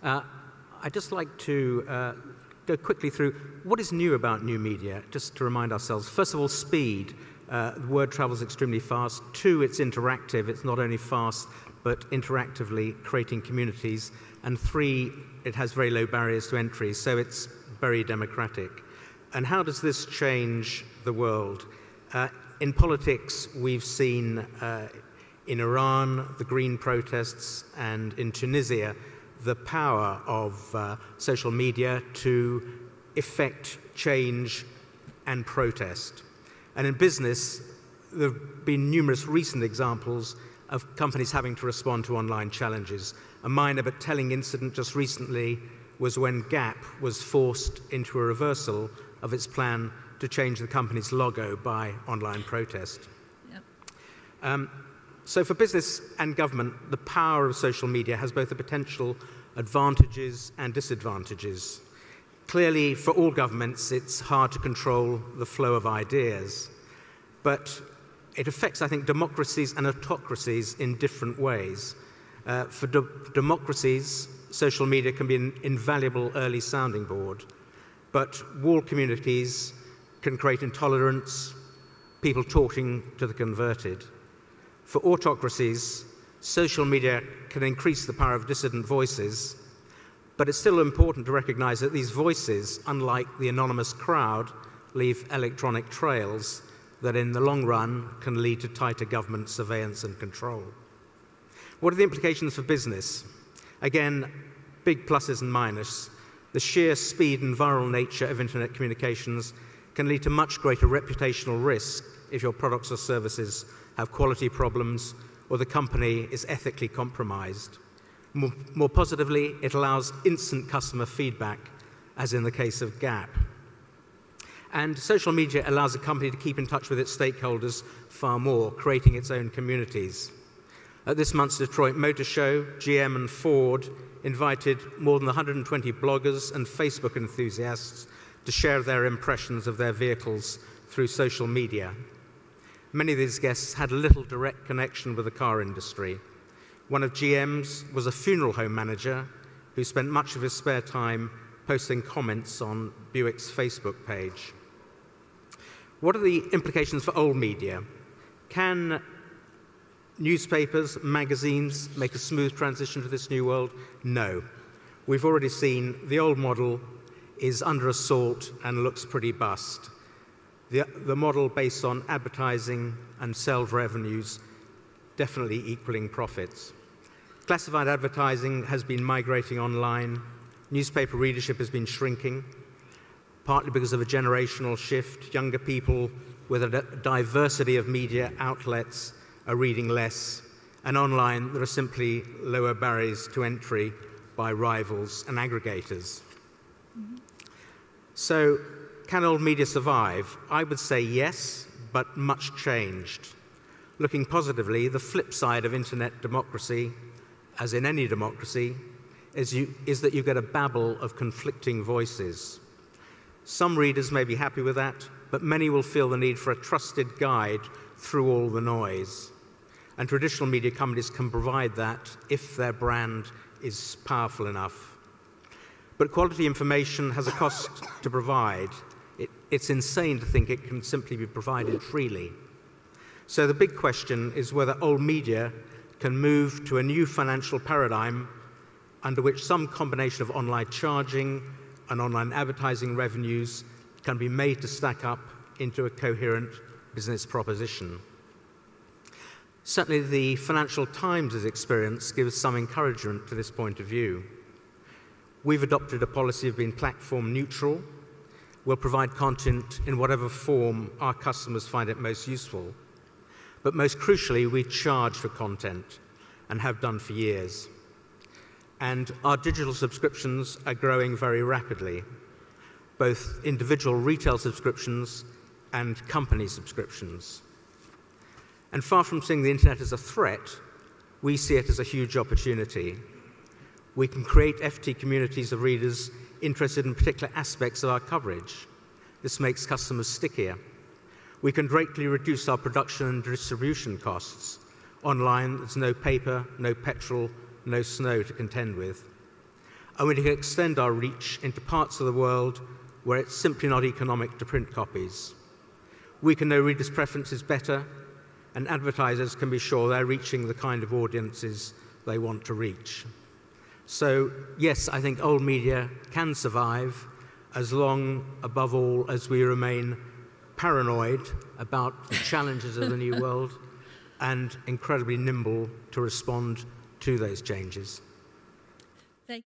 I'd just like to go quickly through what is new about new media, just to remind ourselves. First of all, speed. The word travels extremely fast. 2, it's interactive. It's not only fast, but interactively creating communities. And 3, it has very low barriers to entry, so it's very democratic. And how does this change the world? In politics, we've seen in Iran, the Green protests, and in Tunisia, the power of social media to effect change and protest. And in business, there have been numerous recent examples of companies having to respond to online challenges. A minor but telling incident just recently was when Gap was forced into a reversal of its plan to change the company's logo by online protest. Yep. So for business and government, the power of social media has both the potential advantages and disadvantages. Clearly, for all governments, it's hard to control the flow of ideas, but it affects, I think, democracies and autocracies in different ways. For democracies, social media can be an invaluable early sounding board, but walled communities can create intolerance, people talking to the converted. For autocracies, social media can increase the power of dissident voices, but it's still important to recognize that these voices, unlike the anonymous crowd, leave electronic trails that in the long run can lead to tighter government surveillance and control. What are the implications for business? Again, big pluses and minuses. The sheer speed and viral nature of internet communications can lead to much greater reputational risk if your products or services have quality problems or the company is ethically compromised. More positively, it allows instant customer feedback, as in the case of Gap. And social media allows a company to keep in touch with its stakeholders far more, creating its own communities. At this month's Detroit Motor Show, GM and Ford invited more than 120 bloggers and Facebook enthusiasts to share their impressions of their vehicles through social media. Many of these guests had little direct connection with the car industry. One of GM's was a funeral home manager who spent much of his spare time posting comments on Buick's Facebook page. What are the implications for old media? Can newspapers, magazines make a smooth transition to this new world? No. We've already seen the old model is under assault and looks pretty bust. The model based on advertising and sales revenues definitely equaling profits. Classified advertising has been migrating online. Newspaper readership has been shrinking, partly because of a generational shift. Younger people with a diversity of media outlets are reading less, and online there are simply lower barriers to entry by rivals and aggregators. Mm-hmm. So, can old media survive? I would say yes, but much changed. Looking positively, the flip side of internet democracy, as in any democracy, is that you get a babble of conflicting voices. Some readers may be happy with that, but many will feel the need for a trusted guide through all the noise. And traditional media companies can provide that if their brand is powerful enough. But quality information has a cost to provide. It's insane to think it can simply be provided freely. So the big question is whether old media can move to a new financial paradigm under which some combination of online charging and online advertising revenues can be made to stack up into a coherent business proposition. Certainly the Financial Times' experience gives some encouragement to this point of view. We've adopted a policy of being platform neutral. We'll provide content in whatever form our customers find it most useful. But most crucially, we charge for content and have done for years. And our digital subscriptions are growing very rapidly, both individual retail subscriptions and company subscriptions. And far from seeing the internet as a threat, we see it as a huge opportunity. We can create FT communities of readers interested in particular aspects of our coverage. This makes customers stickier. We can greatly reduce our production and distribution costs. Online, there's no paper, no petrol, no snow to contend with. and we can extend our reach into parts of the world where it's simply not economic to print copies. We can know readers' preferences better, and advertisers can be sure they're reaching the kind of audiences they want to reach. So, yes, I think old media can survive as long, above all, as we remain paranoid about the challenges of the new world and incredibly nimble to respond to those changes.